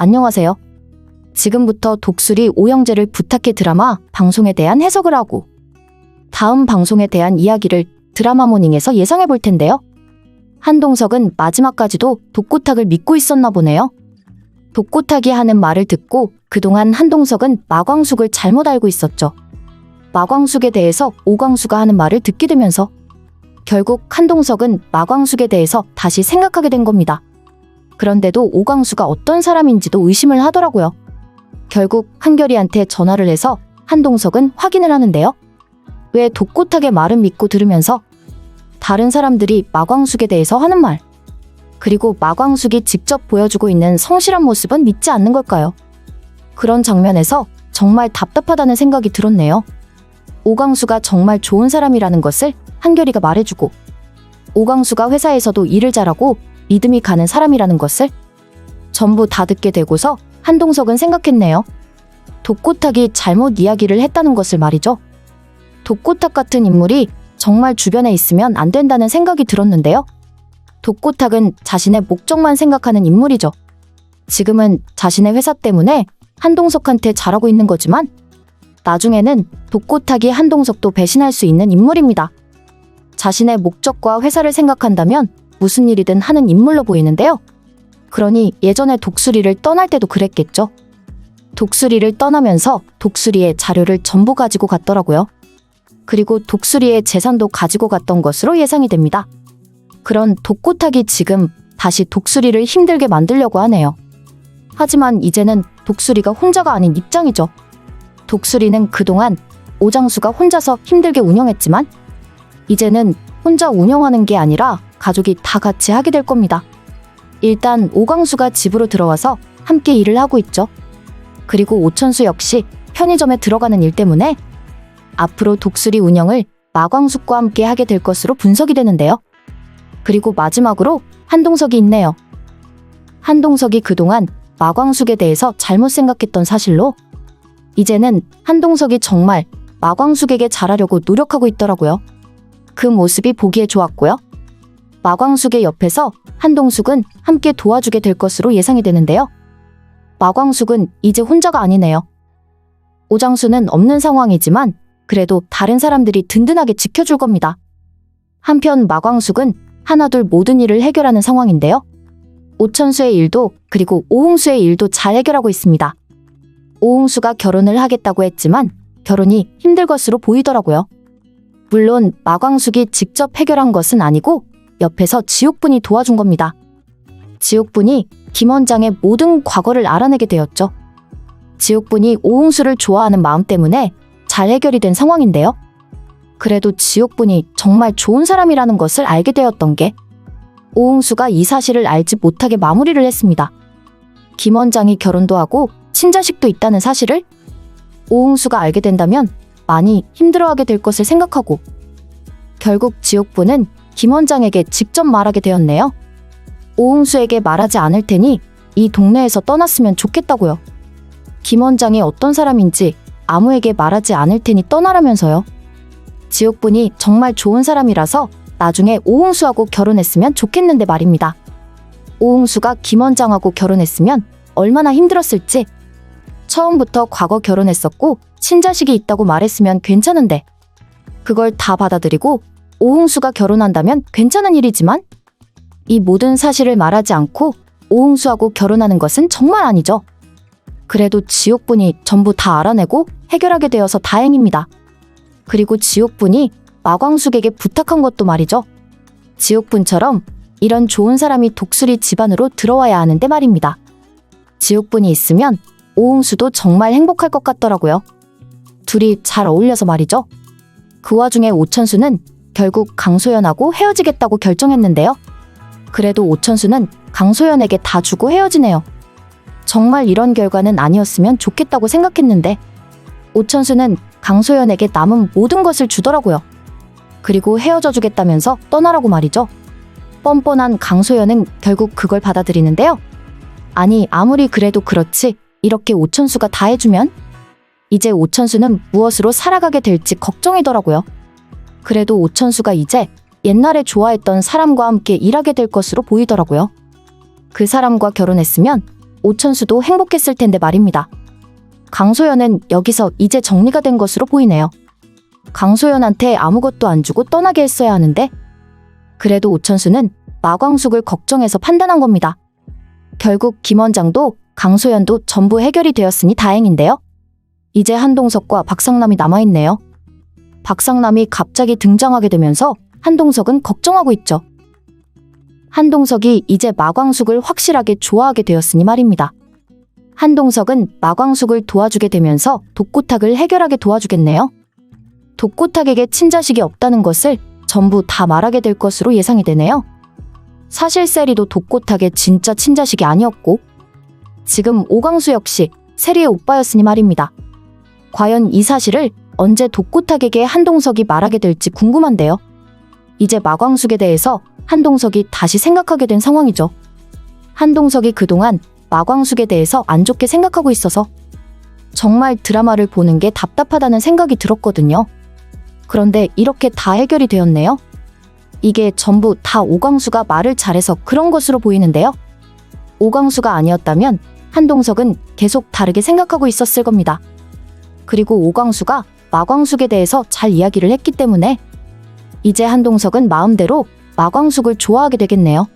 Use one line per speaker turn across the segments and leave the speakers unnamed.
안녕하세요. 지금부터 독수리 오형제를 부탁해 드라마 방송에 대한 해석을 하고 다음 방송에 대한 이야기를 드라마 모닝에서 예상해 볼 텐데요. 한동석은 마지막까지도 독고탁을 믿고 있었나 보네요. 독고탁이 하는 말을 듣고 그동안 한동석은 마광숙을 잘못 알고 있었죠. 마광숙에 대해서 오광수가 하는 말을 듣게 되면서 결국 한동석은 마광숙에 대해서 다시 생각하게 된 겁니다. 그런데도 오광수가 어떤 사람인지도 의심을 하더라고요. 결국 한결이한테 전화를 해서 한동석은 확인을 하는데요. 왜 독고탁의 말은 믿고 들으면서 다른 사람들이 마광숙에 대해서 하는 말, 그리고 마광숙이 직접 보여주고 있는 성실한 모습은 믿지 않는 걸까요? 그런 장면에서 정말 답답하다는 생각이 들었네요. 오광수가 정말 좋은 사람이라는 것을 한결이가 말해주고, 오광수가 회사에서도 일을 잘하고 믿음이 가는 사람이라는 것을 전부 다 듣게 되고서 한동석은 생각했네요. 독고탁이 잘못 이야기를 했다는 것을 말이죠. 독고탁 같은 인물이 정말 주변에 있으면 안 된다는 생각이 들었는데요. 독고탁은 자신의 목적만 생각하는 인물이죠. 지금은 자신의 회사 때문에 한동석한테 잘하고 있는 거지만 나중에는 독고탁이 한동석도 배신할 수 있는 인물입니다. 자신의 목적과 회사를 생각한다면 무슨 일이든 하는 인물로 보이는데요. 그러니 예전에 독수리를 떠날 때도 그랬겠죠. 독수리를 떠나면서 독수리의 자료를 전부 가지고 갔더라고요. 그리고 독수리의 재산도 가지고 갔던 것으로 예상이 됩니다. 그런 독고탁이 지금 다시 독수리를 힘들게 만들려고 하네요. 하지만 이제는 독수리가 혼자가 아닌 입장이죠. 독수리는 그동안 오장수가 혼자서 힘들게 운영했지만 이제는 혼자 운영하는 게 아니라 가족이 다 같이 하게 될 겁니다. 일단 오광수가 집으로 들어와서 함께 일을 하고 있죠. 그리고 오천수 역시 편의점에 들어가는 일 때문에 앞으로 독수리 운영을 마광숙과 함께 하게 될 것으로 분석이 되는데요. 그리고 마지막으로 한동석이 있네요. 한동석이 그동안 마광숙에 대해서 잘못 생각했던 사실로 이제는 한동석이 정말 마광숙에게 잘하려고 노력하고 있더라고요. 그 모습이 보기에 좋았고요. 마광숙의 옆에서 한동숙은 함께 도와주게 될 것으로 예상이 되는데요. 마광숙은 이제 혼자가 아니네요. 오장수는 없는 상황이지만 그래도 다른 사람들이 든든하게 지켜줄 겁니다. 한편 마광숙은 하나둘 모든 일을 해결하는 상황인데요. 오천수의 일도 그리고 오홍수의 일도 잘 해결하고 있습니다. 오홍수가 결혼을 하겠다고 했지만 결혼이 힘들 것으로 보이더라고요. 물론 마광숙이 직접 해결한 것은 아니고 옆에서 지옥분이 도와준 겁니다. 지옥분이 김원장의 모든 과거를 알아내게 되었죠. 지옥분이 오홍수를 좋아하는 마음 때문에 잘 해결이 된 상황인데요. 그래도 지옥분이 정말 좋은 사람이라는 것을 알게 되었던 게 오홍수가 이 사실을 알지 못하게 마무리를 했습니다. 김원장이 결혼도 하고 친자식도 있다는 사실을 오홍수가 알게 된다면 많이 힘들어하게 될 것을 생각하고 결국 지옥분은 김원장에게 직접 말하게 되었네요. 오홍수에게 말하지 않을 테니 이 동네에서 떠났으면 좋겠다고요. 김원장이 어떤 사람인지 아무에게 말하지 않을 테니 떠나라면서요. 지옥분이 정말 좋은 사람이라서 나중에 오홍수하고 결혼했으면 좋겠는데 말입니다. 오홍수가 김원장하고 결혼했으면 얼마나 힘들었을지. 처음부터 과거 결혼했었고 친자식이 있다고 말했으면 괜찮은데 그걸 다 받아들이고 오홍수가 결혼한다면 괜찮은 일이지만 이 모든 사실을 말하지 않고 오홍수하고 결혼하는 것은 정말 아니죠. 그래도 지옥분이 전부 다 알아내고 해결하게 되어서 다행입니다. 그리고 지옥분이 마광숙에게 부탁한 것도 말이죠. 지옥분처럼 이런 좋은 사람이 독수리 집안으로 들어와야 하는데 말입니다. 지옥분이 있으면 오홍수도 정말 행복할 것 같더라고요. 둘이 잘 어울려서 말이죠. 그 와중에 오천수는 결국 강소연하고 헤어지겠다고 결정했는데요. 그래도 오천수는 강소연에게 다 주고 헤어지네요. 정말 이런 결과는 아니었으면 좋겠다고 생각했는데 오천수는 강소연에게 남은 모든 것을 주더라고요. 그리고 헤어져 주겠다면서 떠나라고 말이죠. 뻔뻔한 강소연은 결국 그걸 받아들이는데요. 아니 아무리 그래도 그렇지 이렇게 오천수가 다 해주면 이제 오천수는 무엇으로 살아가게 될지 걱정이더라고요. 그래도 오천수가 이제 옛날에 좋아했던 사람과 함께 일하게 될 것으로 보이더라고요. 그 사람과 결혼했으면 오천수도 행복했을 텐데 말입니다. 강소연은 여기서 이제 정리가 된 것으로 보이네요. 강소연한테 아무것도 안 주고 떠나게 했어야 하는데 그래도 오천수는 마광숙을 걱정해서 판단한 겁니다. 결국 김 원장도 강소연도 전부 해결이 되었으니 다행인데요. 이제 한동석과 박상남이 남아있네요. 박상남이 갑자기 등장하게 되면서 한동석은 걱정하고 있죠. 한동석이 이제 마광숙을 확실하게 좋아하게 되었으니 말입니다. 한동석은 마광숙을 도와주게 되면서 독고탁을 해결하게 도와주겠네요. 독고탁에게 친자식이 없다는 것을 전부 다 말하게 될 것으로 예상이 되네요. 사실 세리도 독고탁의 진짜 친자식이 아니었고 지금 오광수 역시 세리의 오빠였으니 말입니다. 과연 이 사실을 언제 독고탁에게 한동석이 말하게 될지 궁금한데요. 이제 마광숙에 대해서 한동석이 다시 생각하게 된 상황이죠. 한동석이 그동안 마광숙에 대해서 안 좋게 생각하고 있어서 정말 드라마를 보는 게 답답하다는 생각이 들었거든요. 그런데 이렇게 다 해결이 되었네요. 이게 전부 다 오광수가 말을 잘해서 그런 것으로 보이는데요. 오광수가 아니었다면 한동석은 계속 다르게 생각하고 있었을 겁니다. 그리고 오광수가 마광숙에 대해서 잘 이야기를 했기 때문에 이제 한동석은 마음대로 마광숙을 좋아하게 되겠네요.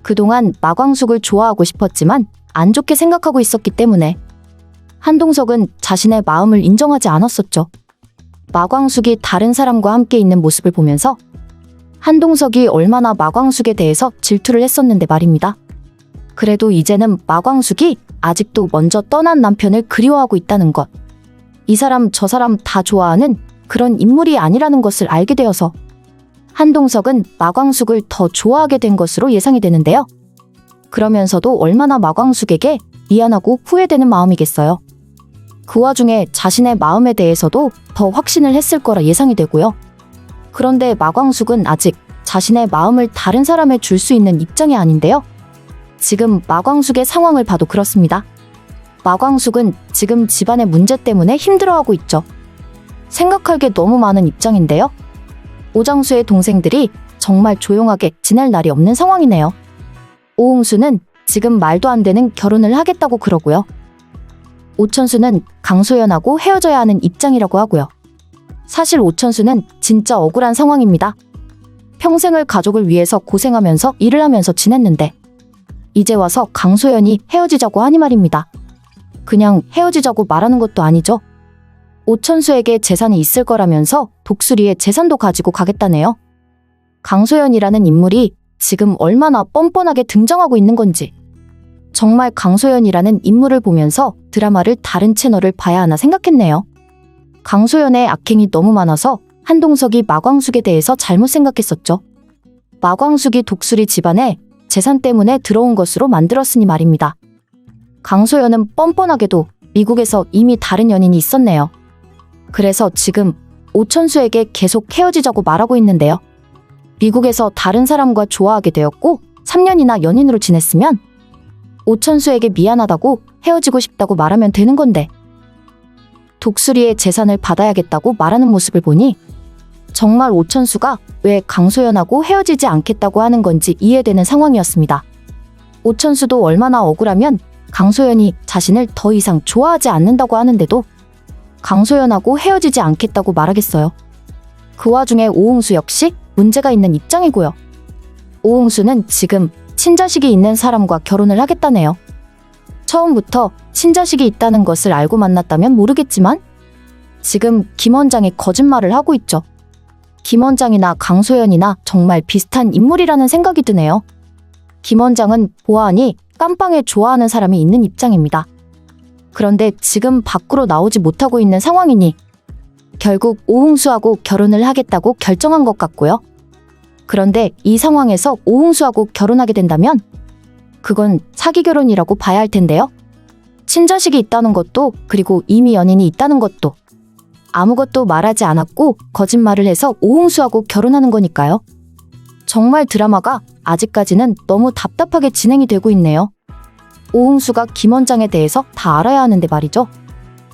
그동안 마광숙을 좋아하고 싶었지만 안 좋게 생각하고 있었기 때문에 한동석은 자신의 마음을 인정하지 않았었죠. 마광숙이 다른 사람과 함께 있는 모습을 보면서 한동석이 얼마나 마광숙에 대해서 질투를 했었는데 말입니다. 그래도 이제는 마광숙이 아직도 먼저 떠난 남편을 그리워하고 있다는 것. 이 사람 저 사람 다 좋아하는 그런 인물이 아니라는 것을 알게 되어서 한동석은 마광숙을 더 좋아하게 된 것으로 예상이 되는데요. 그러면서도 얼마나 마광숙에게 미안하고 후회되는 마음이겠어요. 그 와중에 자신의 마음에 대해서도 더 확신을 했을 거라 예상이 되고요. 그런데 마광숙은 아직 자신의 마음을 다른 사람에 줄 수 있는 입장이 아닌데요. 지금 마광숙의 상황을 봐도 그렇습니다. 마광숙은 지금 집안의 문제 때문에 힘들어하고 있죠. 생각할 게 너무 많은 입장인데요. 오장수의 동생들이 정말 조용하게 지낼 날이 없는 상황이네요. 오홍수는 지금 말도 안 되는 결혼을 하겠다고 그러고요. 오천수는 강소연하고 헤어져야 하는 입장이라고 하고요. 사실 오천수는 진짜 억울한 상황입니다. 평생을 가족을 위해서 고생하면서 일을 하면서 지냈는데 이제 와서 강소연이 헤어지자고 하니 말입니다. 그냥 헤어지자고 말하는 것도 아니죠. 오천수에게 재산이 있을 거라면서 독수리의 재산도 가지고 가겠다네요. 강소연이라는 인물이 지금 얼마나 뻔뻔하게 등장하고 있는 건지 정말 강소연이라는 인물을 보면서 드라마를 다른 채널을 봐야 하나 생각했네요. 강소연의 악행이 너무 많아서 한동석이 마광숙에 대해서 잘못 생각했었죠. 마광숙이 독수리 집안에 재산 때문에 들어온 것으로 만들었으니 말입니다. 강소연은 뻔뻔하게도 미국에서 이미 다른 연인이 있었네요. 그래서 지금 오천수에게 계속 헤어지자고 말하고 있는데요. 미국에서 다른 사람과 좋아하게 되었고 3년이나 연인으로 지냈으면 오천수에게 미안하다고 헤어지고 싶다고 말하면 되는 건데 독수리의 재산을 받아야겠다고 말하는 모습을 보니 정말 오천수가 왜 강소연하고 헤어지지 않겠다고 하는 건지 이해되는 상황이었습니다. 오천수도 얼마나 억울하면 강소연이 자신을 더 이상 좋아하지 않는다고 하는데도 강소연하고 헤어지지 않겠다고 말하겠어요. 그 와중에 오홍수 역시 문제가 있는 입장이고요. 오홍수는 지금 친자식이 있는 사람과 결혼을 하겠다네요. 처음부터 친자식이 있다는 것을 알고 만났다면 모르겠지만 지금 김 원장이 거짓말을 하고 있죠. 김 원장이나 강소연이나 정말 비슷한 인물이라는 생각이 드네요. 김 원장은 보아하니 깜빵에 좋아하는 사람이 있는 입장입니다. 그런데 지금 밖으로 나오지 못하고 있는 상황이니 결국 오홍수하고 결혼을 하겠다고 결정한 것 같고요. 그런데 이 상황에서 오홍수하고 결혼하게 된다면 그건 사기 결혼이라고 봐야 할 텐데요. 친자식이 있다는 것도 그리고 이미 연인이 있다는 것도 아무것도 말하지 않았고 거짓말을 해서 오홍수하고 결혼하는 거니까요. 정말 드라마가 아직까지는 너무 답답하게 진행이 되고 있네요. 오홍수가 김 원장에 대해서 다 알아야 하는데 말이죠.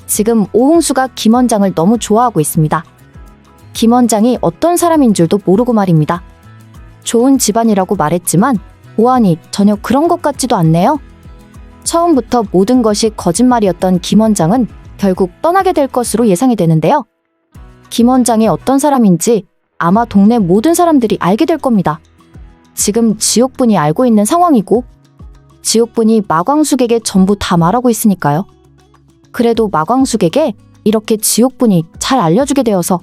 지금 오홍수가 김 원장을 너무 좋아하고 있습니다. 김 원장이 어떤 사람인 줄도 모르고 말입니다. 좋은 집안이라고 말했지만 보아하니 전혀 그런 것 같지도 않네요. 처음부터 모든 것이 거짓말이었던 김 원장은 결국 떠나게 될 것으로 예상이 되는데요. 김 원장이 어떤 사람인지 아마 동네 모든 사람들이 알게 될 겁니다. 지금 지옥분이 알고 있는 상황이고 지옥분이 마광숙에게 전부 다 말하고 있으니까요. 그래도 마광숙에게 이렇게 지옥분이 잘 알려주게 되어서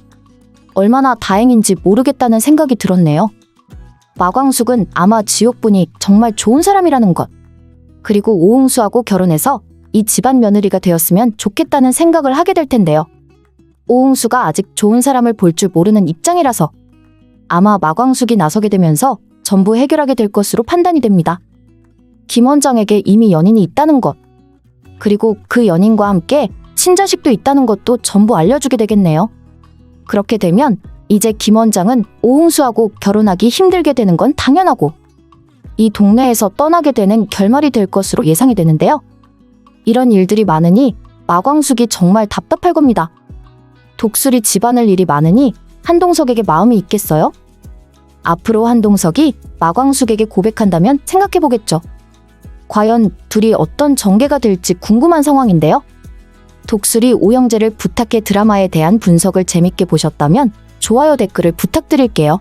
얼마나 다행인지 모르겠다는 생각이 들었네요. 마광숙은 아마 지옥분이 정말 좋은 사람이라는 것, 그리고 오홍수하고 결혼해서 이 집안 며느리가 되었으면 좋겠다는 생각을 하게 될 텐데요. 오홍수가 아직 좋은 사람을 볼 줄 모르는 입장이라서 아마 마광숙이 나서게 되면서 전부 해결하게 될 것으로 판단이 됩니다. 김 원장에게 이미 연인이 있다는 것, 그리고 그 연인과 함께 친자식도 있다는 것도 전부 알려주게 되겠네요. 그렇게 되면 이제 김 원장은 오홍수하고 결혼하기 힘들게 되는 건 당연하고 이 동네에서 떠나게 되는 결말이 될 것으로 예상이 되는데요. 이런 일들이 많으니 마광숙이 정말 답답할 겁니다. 독수리 집안을 일이 많으니 한동석에게 마음이 있겠어요? 앞으로 한동석이 마광숙에게 고백한다면 생각해보겠죠. 과연 둘이 어떤 전개가 될지 궁금한 상황인데요. 독수리 오영재를 부탁해 드라마에 대한 분석을 재밌게 보셨다면 좋아요 댓글을 부탁드릴게요.